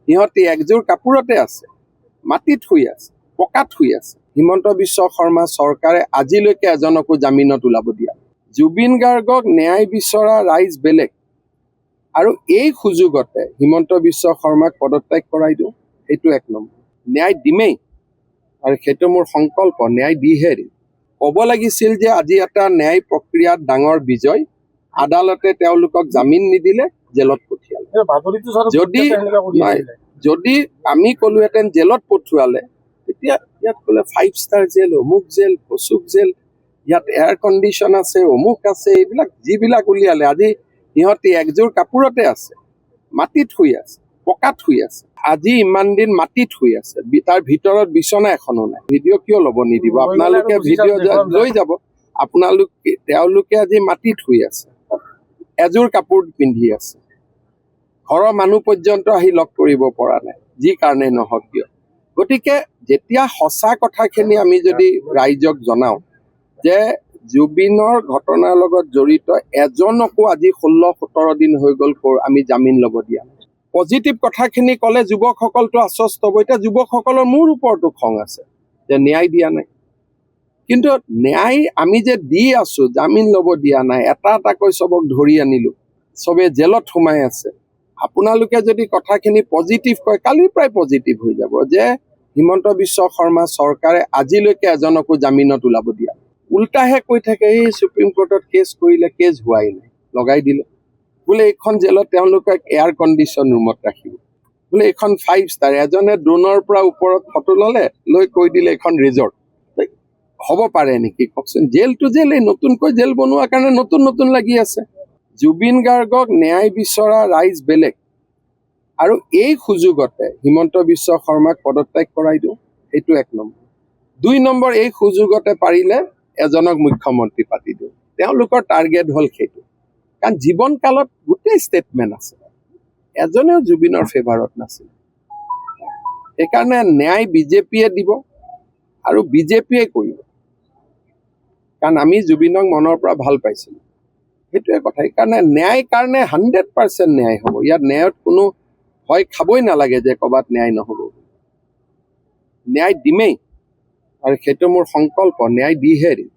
সিহঁতি একযোৰ কাপোৰতে আছে, মাটিত শুই আছে, পকাত শুই আছে। হিমন্ত বিশ্ব শৰ্মা চৰকাৰে আজিলৈকে এজনকো জামিনত ওলাব দিয়া। জুবিন গাৰ্গক ন্যায় বিচৰা ৰাইজ বেলেগ, আৰু এই সুযোগতে হিমন্ত বিশ্ব শৰ্মাক পদত্যাগ কৰাই দিওঁ, সেইটো এক নম্বৰ। ন্যায় দিমেই, আৰু সেইটো মোৰ সংকল্প, ন্যায় দিহে দিম। ক'ব লাগিছিল যে আজি এটা ন্যায় প্ৰক্ৰিয়াত ডাঙৰ বিজয়, আদালতে তেওঁলোকক জামিন নিদিলে, জেলত পঠিয়ালে। যদি আমি ক'লোহেঁতেন জেলত পঠোৱালে, তেতিয়া ইয়াত ক'লে 5 ষ্টাৰ জেল, অমুক জেল, কচুক জেল, ইয়াত এয়াৰ কণ্ডিশ্যন আছে, অমুক আছে, এইবিলাক যিবিলাক উলিয়ালে। আজি সিহঁতি একযোৰ কাপোৰতে আছে, মাটিত শুই আছে, পকাত শুই আছে। আজি ইমান দিন মাটিত শুই আছে, তাৰ ভিতৰত বিচনা এখনো নাই। ভিডিঅ' কিয় ল'ব নিদিব? আপোনালোকে ভিডিঅ' লৈ যাব। তেওঁলোকে আজি মাটিত শুই আছে, এযোৰ কাপোৰ পিন্ধি আছে। ঘৰৰ মানুহ পৰ্যন্ত আহি লগ কৰিব পৰা নাই, যি কাৰণে নহওক কিয়। গতিকে যেতিয়া সঁচা কথাখিনি আমি যদি ৰাইজক জনাওঁ যে জুবিনৰ ঘটনাৰ লগত জড়িত এজনকো আজি 16-17 দিন হৈ গ'ল আমি জামিন ল'ব দিয়া নাই। পজিটিভ কথাখিনি ক'লে যুৱকসকলটো আশ্বস্ত হ'ব। এতিয়া যুৱকসকলৰ মোৰ ওপৰতো খং আছে যে ন্যায় দিয়া নাই। কিন্তু ন্যায় আমি যে দি আছো, জামিন ল'ব দিয়া নাই, এটা এটাকৈ চবক ধৰি আনিলো, চবে জেলত সোমাই আছে। আপোনালোকে যদি কথাখিনি পজিটিভ কয়, কালিৰ পৰাই পজিটিভ হৈ যাব যে হিমন্ত বিশ্ব শৰ্মা চৰকাৰে আজিলৈকে এজনকো জামিনত ওলাব দিয়া। উল্টাহে কৈ থাকে, এই সুপ্ৰিম কোৰ্টত কেছ কৰিলে, কেছ হোৱাই নাই, লগাই দিলে বোলে। এইখন জেলত তেওঁলোকক এয়াৰ কণ্ডিশ্যন ৰুমত ৰাখিব বোলে। এইখন 5 ষ্টাৰ, এজনে ড্ৰোনৰ পৰা ওপৰত ফটো ল'লে, লৈ কৈ দিলে এইখন ৰিজৰ্ট। হ'ব পাৰে নেকি কওকচোন? জেলটো জেল, এই নতুনকৈ জেল বনোৱাৰ কাৰণে নতুন নতুন লাগি আছে। জুবিন গাৰ্গক ন্যায় বিচৰা ৰাইজ বেলেগ, আৰু এই সুযোগতে হিমন্ত বিশ্ব শৰ্মাক পদত্যাগ কৰাই দিওঁ, সেইটো এক নম্বৰ। 2 নম্বৰ, এই সুযোগতে পাৰিলে এজনক মুখ্যমন্ত্ৰী পাতি দিওঁ। তেওঁলোকৰ টাৰ্গেট হ'ল সেইটো, কাৰণ জীৱনকালত গোটেই ষ্টেটমেণ্ট আছে, এজনেও জুবিনৰ ফেভাৰত নাছিল। সেইকাৰণে ন্যায় বিজেপিয়ে দিব, আৰু বিজেপিয়ে কৰিব, কাৰণ আমি জুবিনক মনৰ পৰা ভাল পাইছিলোঁ। সেইটোৱে কথা। সেইকাৰণে ন্যায় কাৰণে 100% ন্যায় হ'ব। ইয়াত ন্যায়ত কোনো ভয় খাবই নালাগে যে ক'ৰবাত ন্যায় নহ'ব। ন্যায় দিমেই, আৰু সেইটো মোৰ সংকল্প, ন্যায় দিহে দিম।